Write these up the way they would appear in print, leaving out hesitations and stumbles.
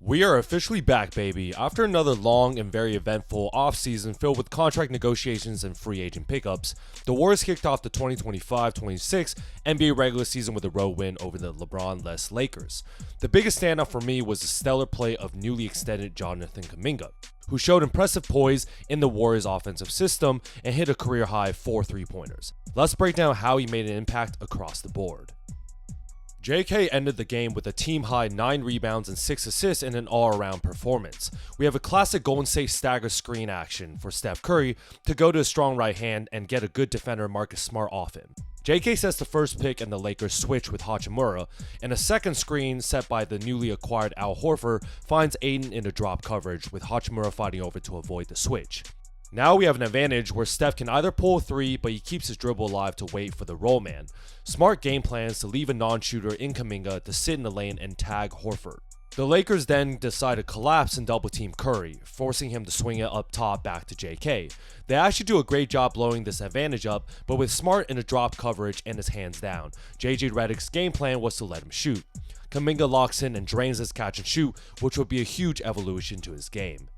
We are officially back, baby. After another long and very eventful offseason filled with contract negotiations and free agent pickups, the Warriors kicked off the 2025-26 NBA regular season with a road win over the LeBron-less Lakers. The biggest standout for me was the stellar play of newly extended Jonathan Kuminga, who showed impressive poise in the Warriors' offensive system and hit a career-high 4 3-pointers. Let's break down how he made an impact across the board. JK ended the game with a team-high 9 rebounds and 6 assists in an all-around performance. We have a classic Golden State stagger screen action for Steph Curry to go to a strong right hand and get a good defender Marcus Smart off him. JK sets the first pick and the Lakers switch with Hachimura, and a second screen set by the newly acquired Al Horford finds Aiden in a drop coverage with Hachimura fighting over to avoid the switch. Now we have an advantage where Steph can either pull a 3, but he keeps his dribble alive to wait for the roll man. Smart game plans to leave a non-shooter in Kuminga to sit in the lane and tag Horford. The Lakers then decide to collapse and double team Curry, forcing him to swing it up top back to JK. They actually do a great job blowing this advantage up, but with Smart in a drop coverage and his hands down, JJ Redick's game plan was to let him shoot. Kuminga locks in and drains his catch and shoot, which would be a huge evolution to his game.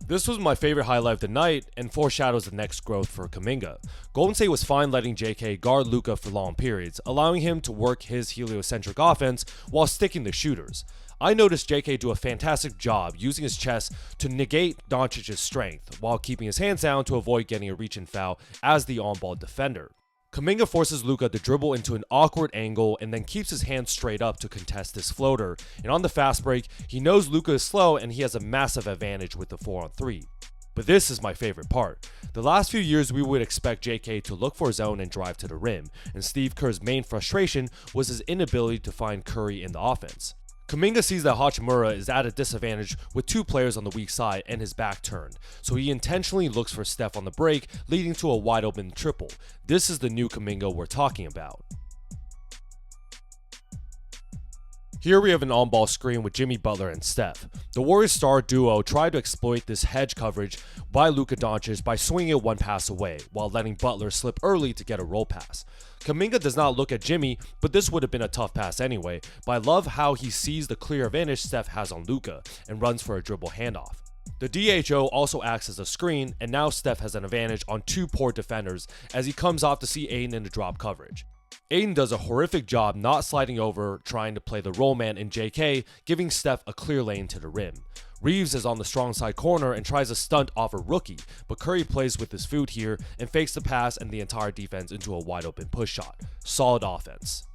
This was my favorite highlight of the night and foreshadows the next growth for Kuminga. Golden State was fine letting JK guard Luka for long periods, allowing him to work his heliocentric offense while sticking to shooters. I noticed JK do a fantastic job using his chest to negate Doncic's strength while keeping his hands down to avoid getting a reach and foul as the on-ball defender. Kuminga forces Luka to dribble into an awkward angle and then keeps his hands straight up to contest this floater, and on the fast break, he knows Luka is slow and he has a massive advantage with the 4-on-3. But this is my favorite part. The last few years we would expect JK to look for his own and drive to the rim, and Steve Kerr's main frustration was his inability to find Curry in the offense. Kuminga sees that Hachimura is at a disadvantage with 2 players on the weak side and his back turned, so he intentionally looks for Steph on the break, leading to a wide open triple. This is the new Kuminga we're talking about. Here we have an on-ball screen with Jimmy Butler and Steph. The Warriors star duo tried to exploit this hedge coverage by Luka Doncic by swinging it one pass away, while letting Butler slip early to get a roll pass. Kuminga does not look at Jimmy, but this would have been a tough pass anyway, but I love how he sees the clear advantage Steph has on Luka and runs for a dribble handoff. The DHO also acts as a screen, and now Steph has an advantage on 2 poor defenders as he comes off to see Aiden in the drop coverage. Aiden does a horrific job not sliding over, trying to play the roll man in JK, giving Steph a clear lane to the rim. Reeves is on the strong side corner and tries a stunt off a rookie, but Curry plays with his food here and fakes the pass and the entire defense into a wide open push shot. Solid offense.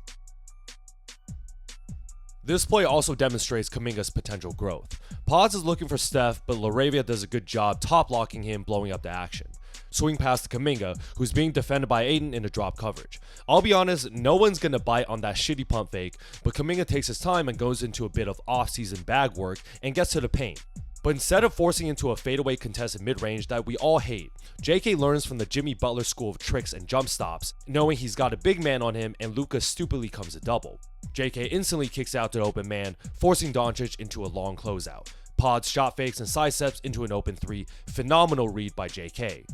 This play also demonstrates Kuminga's potential growth. Pods is looking for Steph, but LaRavia does a good job top locking him, blowing up the action. Swing pass to Kuminga, who's being defended by Aiden in a drop coverage. I'll be honest, no one's gonna bite on that shitty pump fake, but Kuminga takes his time and goes into a bit of off-season bag work and gets to the paint. But instead of forcing into a fadeaway contested mid-range that we all hate, JK learns from the Jimmy Butler school of tricks and jump stops, knowing he's got a big man on him and Luka stupidly comes a double. JK instantly kicks out to the open man, forcing Doncic into a long closeout. Pods shot fakes and sidesteps into an open 3, phenomenal read by JK.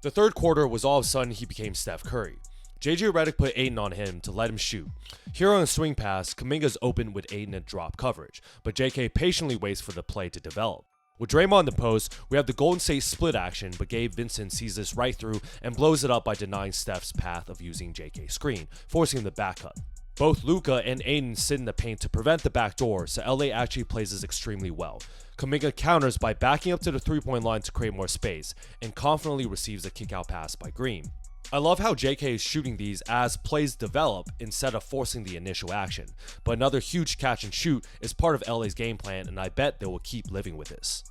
The third quarter was all of a sudden he became Steph Curry. JJ Redick put Aiden on him to let him shoot. Here on a swing pass, Kuminga's open with Aiden in drop coverage, but JK patiently waits for the play to develop. With Draymond in the post, we have the Golden State split action, but Gabe Vincent sees this right through and blows it up by denying Steph's path of using JK's screen, forcing the back cut. Both Luka and Aiden sit in the paint to prevent the backdoor, so LA actually plays this extremely well. Kuminga counters by backing up to the 3-point line to create more space, and confidently receives a kick-out pass by Green. I love how JK is shooting these as plays develop instead of forcing the initial action, but another huge catch and shoot is part of LA's game plan, and I bet they will keep living with this.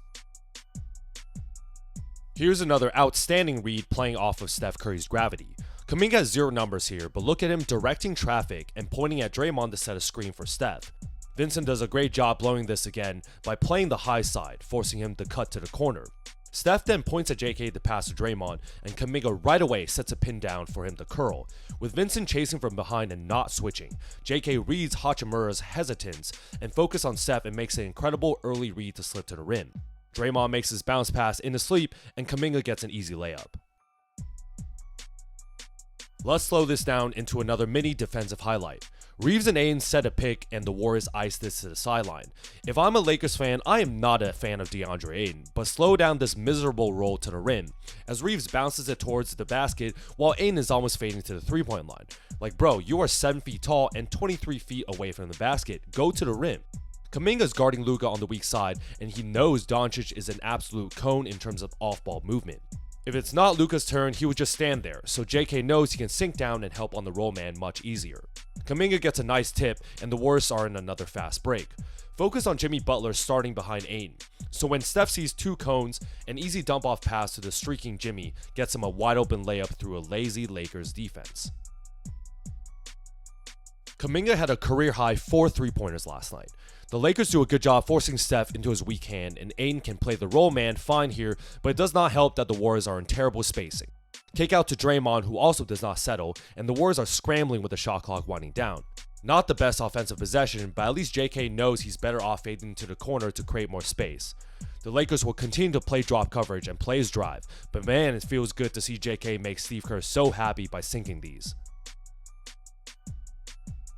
Here's another outstanding read playing off of Steph Curry's gravity. Kuminga has 0 numbers here, but look at him directing traffic and pointing at Draymond to set a screen for Steph. Vincent does a great job blowing this again by playing the high side, forcing him to cut to the corner. Steph then points at JK to pass to Draymond, and Kuminga right away sets a pin down for him to curl. With Vincent chasing from behind and not switching, JK reads Hachimura's hesitance and focuses on Steph and makes an incredible early read to slip to the rim. Draymond makes his bounce pass into sleep, and Kuminga gets an easy layup. Let's slow this down into another mini defensive highlight. Reeves and Ayton set a pick, and the Warriors iced this to the sideline. If I'm a Lakers fan, I am not a fan of DeAndre Ayton, but slow down this miserable roll to the rim, as Reeves bounces it towards the basket while Ayton is almost fading to the three-point line. Like, bro, you are 7 feet tall and 23 feet away from the basket. Go to the rim. Kuminga's guarding Luka on the weak side, and he knows Doncic is an absolute cone in terms of off-ball movement. If it's not Luka's turn, he would just stand there, so JK knows he can sink down and help on the roll man much easier. Kuminga gets a nice tip, and the Warriors are in another fast break. Focus on Jimmy Butler starting behind Ayton. So when Steph sees two cones, an easy dump-off pass to the streaking Jimmy gets him a wide-open layup through a lazy Lakers defense. Kuminga had a career-high 4 3-pointers last night. The Lakers do a good job forcing Steph into his weak hand, and Ayton can play the roll man fine here, but it does not help that the Warriors are in terrible spacing. Kick out to Draymond, who also does not settle, and the Warriors are scrambling with the shot clock winding down. Not the best offensive possession, but at least JK knows he's better off fading to the corner to create more space. The Lakers will continue to play drop coverage and play his drive, but man, it feels good to see JK make Steve Kerr so happy by sinking these.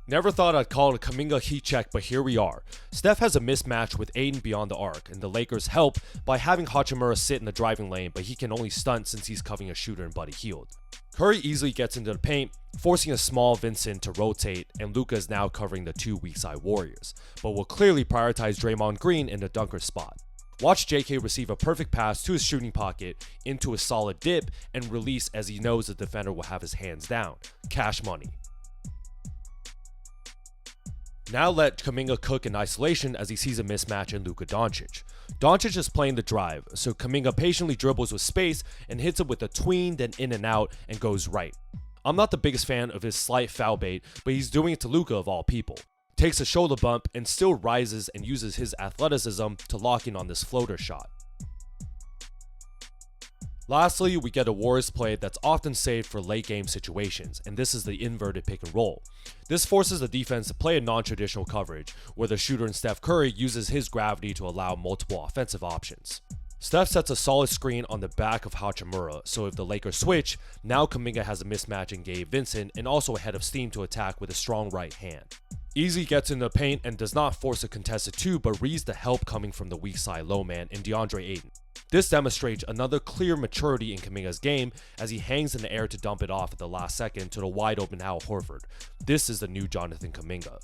Never thought I'd call it a Kuminga heat check, but here we are. Steph has a mismatch with Ayton beyond the arc, and the Lakers help by having Hachimura sit in the driving lane, but he can only stunt since he's covering a shooter in Buddy Hield. Curry easily gets into the paint, forcing a small Vincent to rotate, and Luka is now covering the two weak side Warriors, but will clearly prioritize Draymond Green in the dunker spot. Watch JK receive a perfect pass to his shooting pocket, into a solid dip, and release as he knows the defender will have his hands down. Cash money. Now let Kuminga cook in isolation as he sees a mismatch in Luka Doncic. Doncic is playing the drive, so Kuminga patiently dribbles with space and hits it with a tween, then in and out, and goes right. I'm not the biggest fan of his slight foul bait, but he's doing it to Luka of all people. Takes a shoulder bump and still rises and uses his athleticism to lock in on this floater shot. Lastly, we get a Warriors play that's often saved for late game situations, and this is the inverted pick and roll. This forces the defense to play a non-traditional coverage, where the shooter in Steph Curry uses his gravity to allow multiple offensive options. Steph sets a solid screen on the back of Hachimura, so if the Lakers switch, now Kuminga has a mismatch in Gabe Vincent and also a head of steam to attack with a strong right hand. Easy gets in the paint and does not force a contested two, but reads the help coming from the weak side low man in DeAndre Ayton. This demonstrates another clear maturity in Kuminga's game as he hangs in the air to dump it off at the last second to the wide open Al Horford. This is the new Jonathan Kuminga.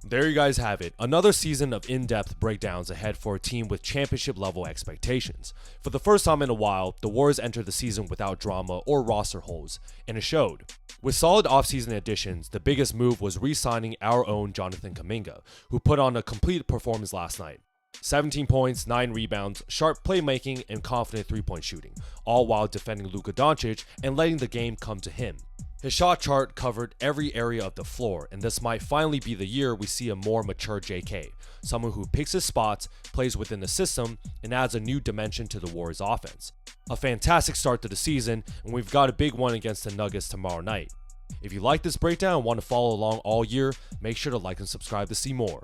There you guys have it, another season of in-depth breakdowns ahead for a team with championship level expectations. For the first time in a while, the Warriors entered the season without drama or roster holes, and it showed. With solid offseason additions, the biggest move was re-signing our own Jonathan Kuminga, who put on a complete performance last night. 17 points, 9 rebounds, sharp playmaking, and confident three-point shooting, all while defending Luka Doncic and letting the game come to him. His shot chart covered every area of the floor, and this might finally be the year we see a more mature JK, someone who picks his spots, plays within the system, and adds a new dimension to the Warriors offense. A fantastic start to the season, and we've got a big one against the Nuggets tomorrow night. If you like this breakdown and want to follow along all year, make sure to like and subscribe to see more.